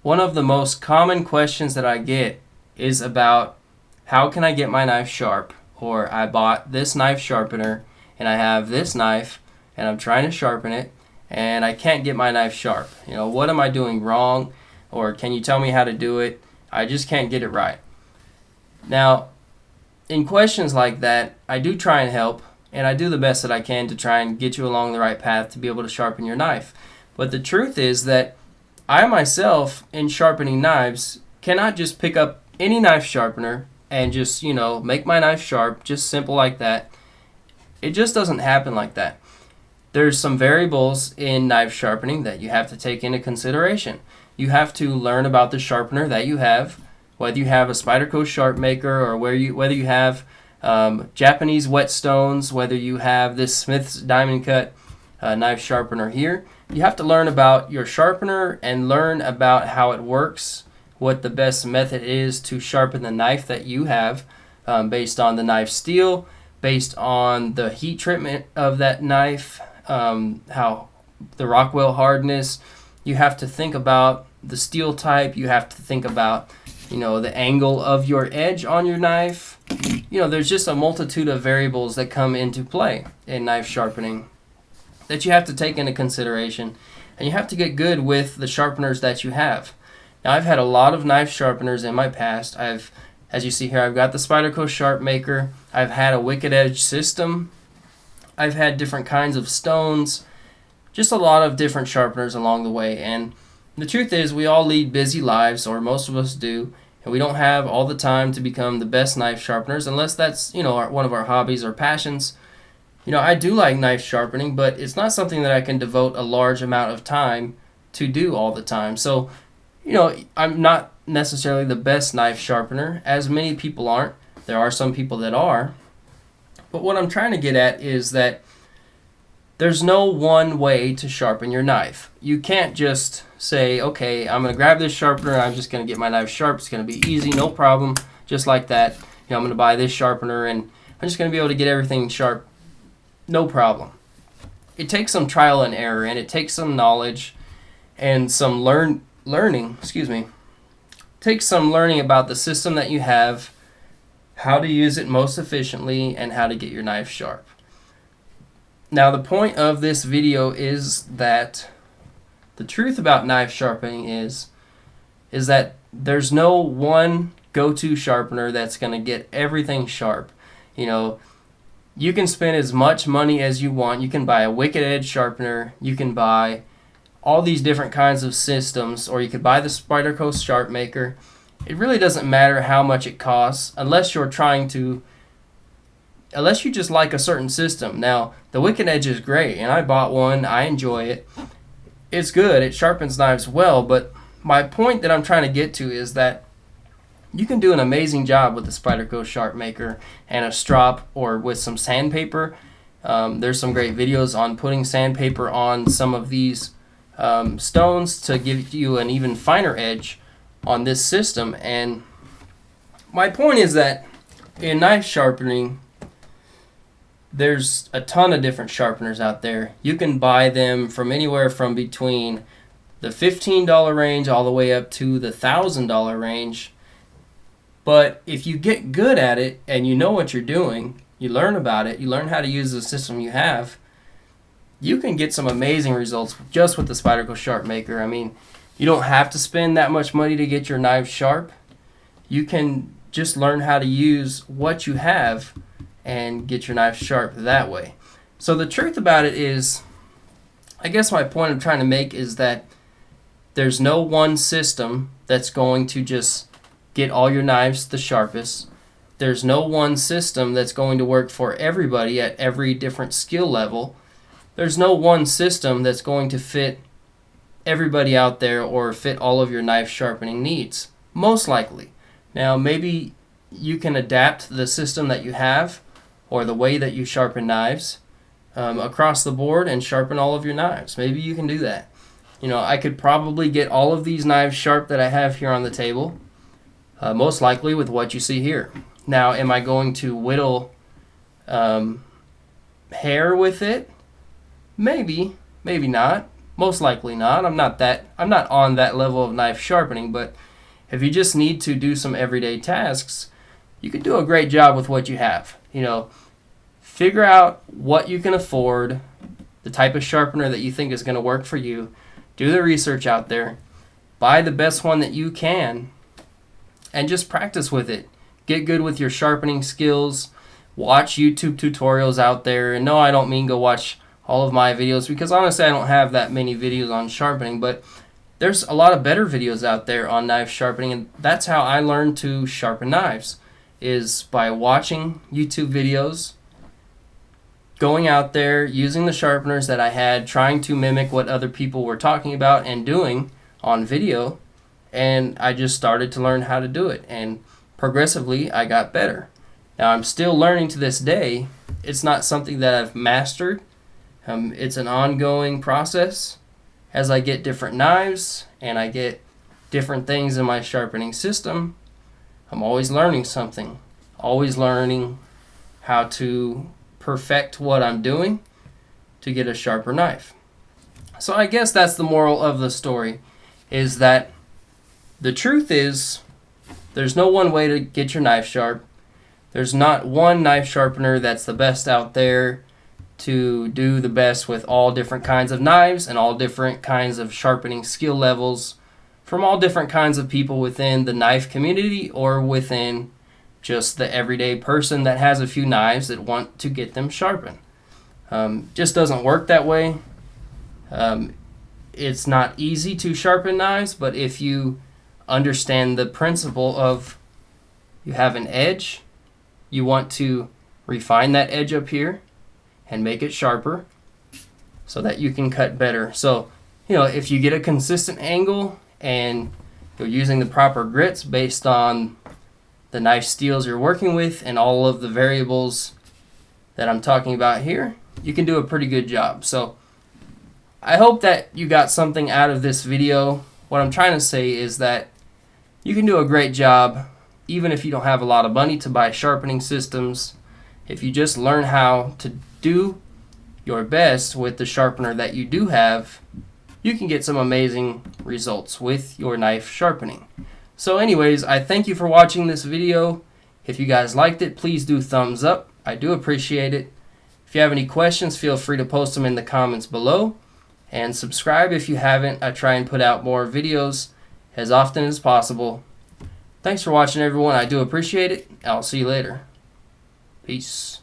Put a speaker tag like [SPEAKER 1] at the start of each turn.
[SPEAKER 1] One of the most common questions that I get is about how can I get my knife sharp? Or I bought this knife sharpener and I have this knife and I'm trying to sharpen it and I can't get my knife sharp. What am I doing wrong? Or can you tell me how to do it? I just can't get it right. Now, in questions like that, I do try and help, and I do the best that I can to try and get you along the right path to be able to sharpen your knife. But the truth is that I myself, in sharpening knives, cannot just pick up any knife sharpener and just, make my knife sharp, just simple like that. It just doesn't happen like that. There's some variables in knife sharpening that you have to take into consideration. You have to learn about the sharpener that you have, whether you have a Spyderco Sharpmaker or whether you have Japanese whetstones, whether you have this Smith's Diamond Cut knife sharpener here. You have to learn about your sharpener and learn about how it works, what the best method is to sharpen the knife that you have, based on the knife steel, based on the heat treatment of that knife, how the Rockwell hardness. You have to think about the steel type. You have to think about the angle of your edge on your knife. There's just a multitude of variables that come into play in knife sharpening that you have to take into consideration, and you have to get good with the sharpeners that you have. Now, I've had a lot of knife sharpeners in my past. As you see here, I've got the Spyderco Sharpmaker. I've had a Wicked Edge system. I've had different kinds of stones, just a lot of different sharpeners along the way. And the truth is, we all lead busy lives, or most of us do, and we don't have all the time to become the best knife sharpeners unless that's, one of our hobbies or passions. I do like knife sharpening, but it's not something that I can devote a large amount of time to do all the time. So, I'm not necessarily the best knife sharpener, as many people aren't. There are some people that are. But what I'm trying to get at is that there's no one way to sharpen your knife. You can't just say, okay, I'm going to grab this sharpener, I'm just going to get my knife sharp, it's going to be easy, no problem, just like that. I'm going to buy this sharpener and I'm just going to be able to get everything sharp, no problem. It takes some trial and error, and it takes some knowledge and some learning. It takes some learning about the system that you have, how to use it most efficiently, and how to get your knife sharp. Now, the point of this video is that the truth about knife sharpening is that there's no one go-to sharpener that's going to get everything sharp. You can spend as much money as you want. You can buy a Wicked Edge sharpener. You can buy all these different kinds of systems, or you could buy the Spyderco Sharpmaker. It really doesn't matter how much it costs unless you just like a certain system. Now, the Wicked Edge is great, and I bought one. I enjoy it. It's good. It sharpens knives well, but my point that I'm trying to get to is that you can do an amazing job with the Spyderco Sharpmaker and a strop, or with some sandpaper. There's some great videos on putting sandpaper on some of these stones to give you an even finer edge on this system. And my point is that in knife sharpening, there's a ton of different sharpeners out there. You can buy them from anywhere from between the $15 range all the way up to the $1,000 range. But if you get good at it and you know what you're doing, you learn about it, you learn how to use the system you have, you can get some amazing results just with the Spyderco Sharpmaker. I mean, you don't have to spend that much money to get your knife sharp. You can just learn how to use what you have and get your knife sharp that way. So the truth about it is, I guess my point I'm trying to make is that there's no one system that's going to just get all your knives the sharpest. There's no one system that's going to work for everybody at every different skill level. There's no one system that's going to fit everybody out there or fit all of your knife sharpening needs, most likely. Now, maybe you can adapt the system that you have or the way that you sharpen knives across the board and sharpen all of your knives. Maybe you can do that. I could probably get all of these knives sharp that I have here on the table, most likely with what you see here. Now, am I going to whittle hair with it? Maybe, maybe not. Most likely not. I'm not on that level of knife sharpening, but if you just need to do some everyday tasks, you can do a great job with what you have. Figure out what you can afford, the type of sharpener that you think is going to work for you. Do the research out there. Buy the best one that you can and just practice with it. Get good with your sharpening skills. Watch YouTube tutorials out there. And no, I don't mean go watch all of my videos, because honestly I don't have that many videos on sharpening, but there's a lot of better videos out there on knife sharpening, and that's how I learned to sharpen knives, is by watching YouTube videos, going out there, using the sharpeners that I had, trying to mimic what other people were talking about and doing on video, and I just started to learn how to do it, and progressively I got better. Now I'm still learning to this day. It's not something that I've mastered. It's an ongoing process. As I get different knives and I get different things in my sharpening system, I'm always learning something, always learning how to perfect what I'm doing to get a sharper knife. So I guess that's the moral of the story, is that the truth is there's no one way to get your knife sharp. There's not one knife sharpener that's the best out there to do the best with all different kinds of knives and all different kinds of sharpening skill levels from all different kinds of people within the knife community or within just the everyday person that has a few knives that want to get them sharpened. Just doesn't work that way. It's not easy to sharpen knives, but if you understand the principle of you have an edge, you want to refine that edge up here and make it sharper so that you can cut better. So, if you get a consistent angle and you're using the proper grits based on the knife steels you're working with and all of the variables that I'm talking about here, you can do a pretty good job. So I hope that you got something out of this video. What I'm trying to say is that you can do a great job even if you don't have a lot of money to buy sharpening systems. If you just learn how to do your best with the sharpener that you do have, you can get some amazing results with your knife sharpening. So anyways, I thank you for watching this video. If you guys liked it, please do thumbs up. I do appreciate it. If you have any questions, feel free to post them in the comments below. And subscribe if you haven't. I try and put out more videos as often as possible. Thanks for watching, everyone. I do appreciate it. I'll see you later. Peace.